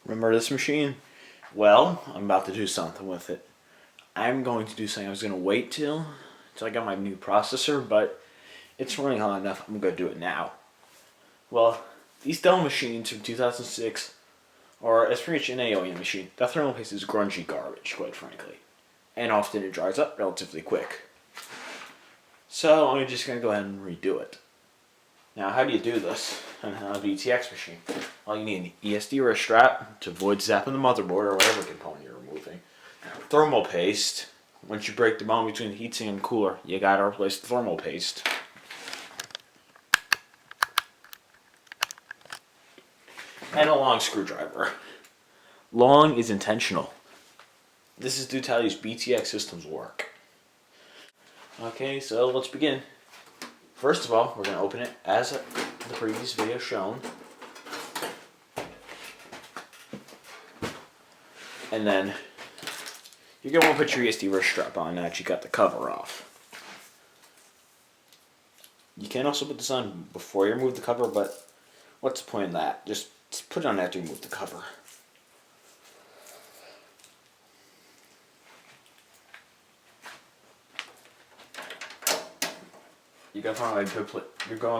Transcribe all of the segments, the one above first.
Remember this machine? Well, I'm about to do something with it. I'm going to do something I was going to wait till I got my new processor, but it's running hot enough. I'm going to do it now. Well, these Dell machines from 2006 are as pretty much an AOE machine. The thermal paste is grungy garbage, quite frankly. And often it dries up relatively quick. So I'm just going to go ahead and redo it. Now, how do you do this on a VTX machine? Well, you need an ESD wrist strap to avoid zapping the motherboard or whatever component you're removing. Thermal paste. Once you break the bond between the heatsink and cooler, you gotta replace the thermal paste. And a long screwdriver. Long is intentional. This is due to how these BTX systems work. Okay, so let's begin. First of all, we're going to open it as the previous video shown. And then you're going to want to put your ESD wrist strap on now that you got the cover off. You can also put this on before you remove the cover, but what's the point of that? Just put it on after you remove the cover. You're going to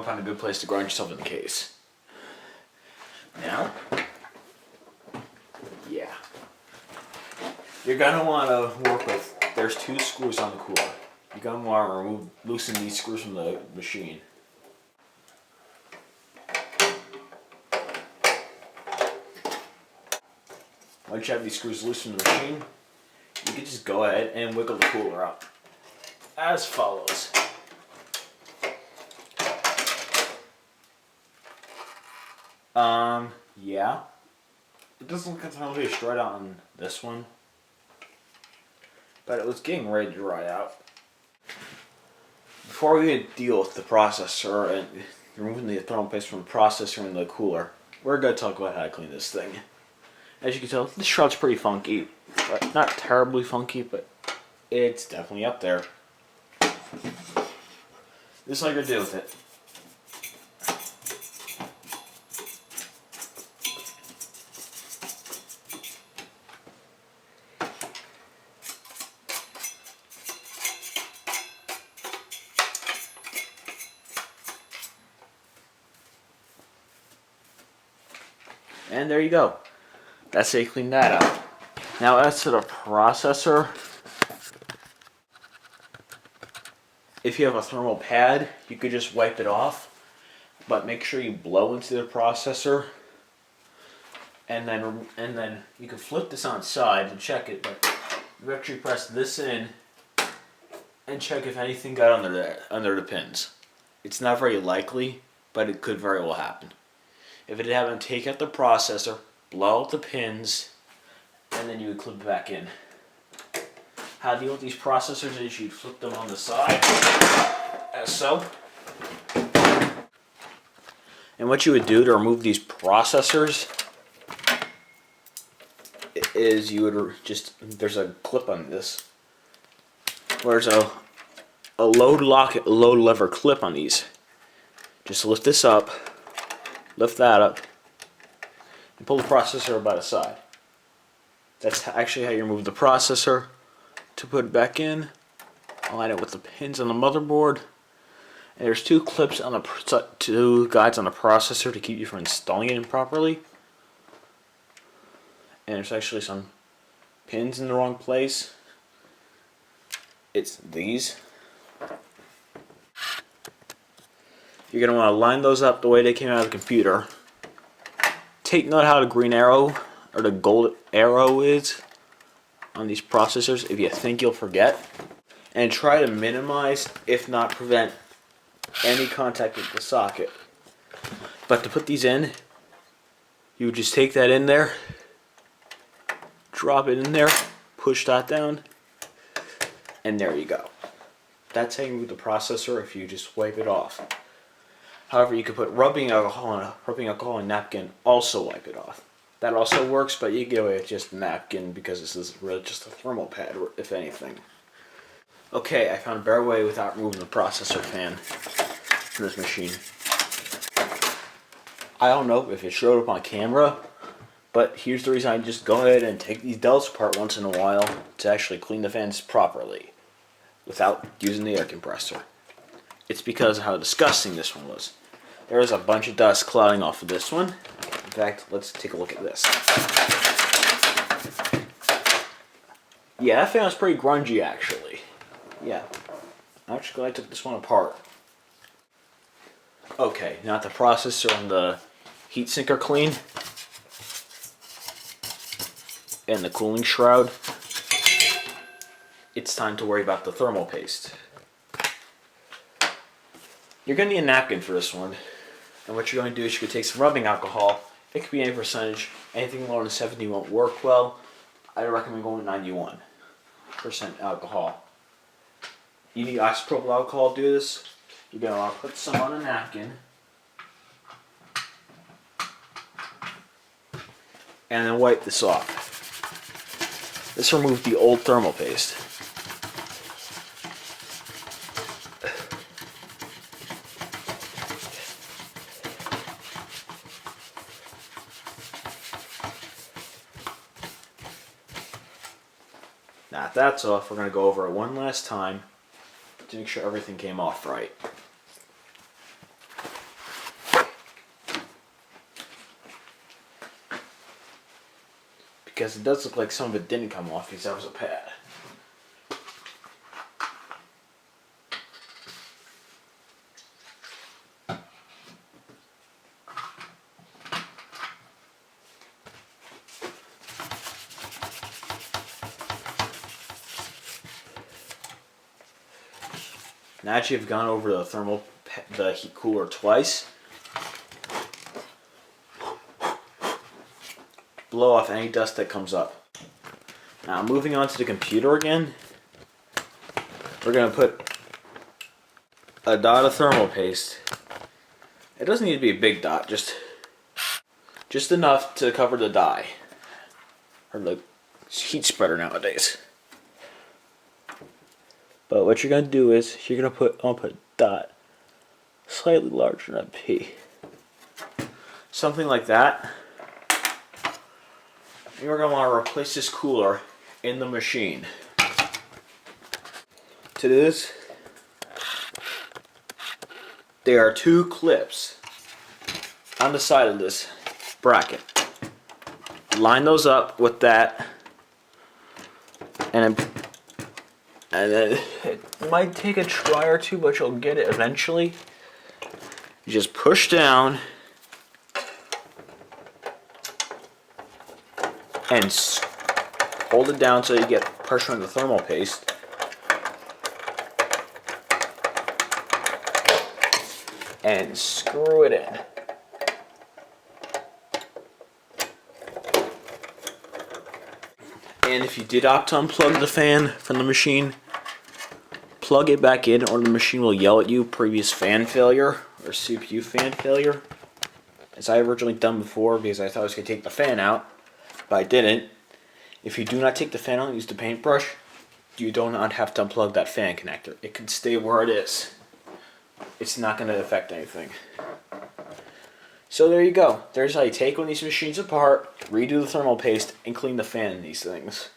find a good place to ground yourself in the case. Now, yeah. You're going to want to work with, there's 2 screws on the cooler. You're going to want to loosen these screws from the machine. Once you have these screws loose from the machine, you can just go ahead and wiggle the cooler out as follows. Yeah. It doesn't look like it's straight out on this one. But it was getting ready to dry out. Before we even deal with the processor and removing the thermal paste from the processor and the cooler, we're going to talk about how to clean this thing. As you can tell, this shroud's pretty funky. But not terribly funky, but it's definitely up there. This is all you're going to do with it. And there you go. That's how you clean that out. Now as to the processor, if you have a thermal pad, you could just wipe it off, but make sure you blow into the processor, and then you can flip this on its side and check it, but you actually press this in and check if anything got under the pins. It's not very likely, but it could very well happen. If it happened, take out the processor, blow out the pins, and then you would clip it back in. How to deal with these processors is you'd flip them on the side, as so. And what you would do to remove these processors is you would there's a clip on this. There's a load lever clip on these. Just lift this up. Lift that up and pull the processor by the side. That's actually how you remove the processor. To put it back in, align it with the pins on the motherboard. And there's 2 clips on the 2 guides on the processor to keep you from installing it improperly. And there's actually some pins in the wrong place. It's these. You're going to want to line those up the way they came out of the computer. Take note how the green arrow or the gold arrow is on these processors if you think you'll forget. And try to minimize, if not prevent, any contact with the socket. But to put these in, you would just take that in there, drop it in there, push that down, and there you go. That's how you remove the processor if you just wipe it off. However, you could put rubbing alcohol and napkin, also wipe it off. That also works, but you get away with just a napkin because this is really just a thermal pad, if anything. Okay, I found a better way without removing the processor fan from this machine. I don't know if it showed up on camera, But here's the reason I just go ahead and take these Dells apart once in a while to actually clean the fans properly without using the air compressor. It's because of how disgusting this one was. There was a bunch of dust clouding off of this one. In fact, let's take a look at this. Yeah, that fan was pretty grungy actually. Yeah, I'm actually glad I took this one apart. Okay, now that the processor and the heatsink are clean, and the cooling shroud, it's time to worry about the thermal paste. You're going to need a napkin for this one. And what you're going to do is you could take some rubbing alcohol. It could be any percentage. Anything lower than 70 won't work well. I recommend going with 91% alcohol. You need isopropyl alcohol to do this. You're going to want to put some on a napkin. And then wipe this off. This removed the old thermal paste. Now that that's off, we're going to go over it one last time to make sure everything came off right. Because it does look like some of it didn't come off because that was a pad. Now that you've gone over the heat cooler twice, blow off any dust that comes up. Now moving on to the computer again, we're going to put a dot of thermal paste. It doesn't need to be a big dot, just enough to cover the die, or the heat spreader nowadays. But what you're going to do is you're going to put a dot slightly larger than a P. Something like that. You're going to want to replace this cooler in the machine. To do this, there are two clips on the side of this bracket. Line those up with that, and then it might take a try or two, but you'll get it eventually. You just push down and hold it down so you get pressure on the thermal paste. And screw it in. And if you did opt to unplug the fan from the machine, plug it back in or the machine will yell at you previous fan failure or CPU fan failure. As I originally done before because I thought I was going to take the fan out, but I didn't. If you do not take the fan out and use the paintbrush, you do not have to unplug that fan connector. It can stay where it is. It's not going to affect anything. So there you go. There's how you take one of these machines apart, redo the thermal paste, and clean the fan in these things.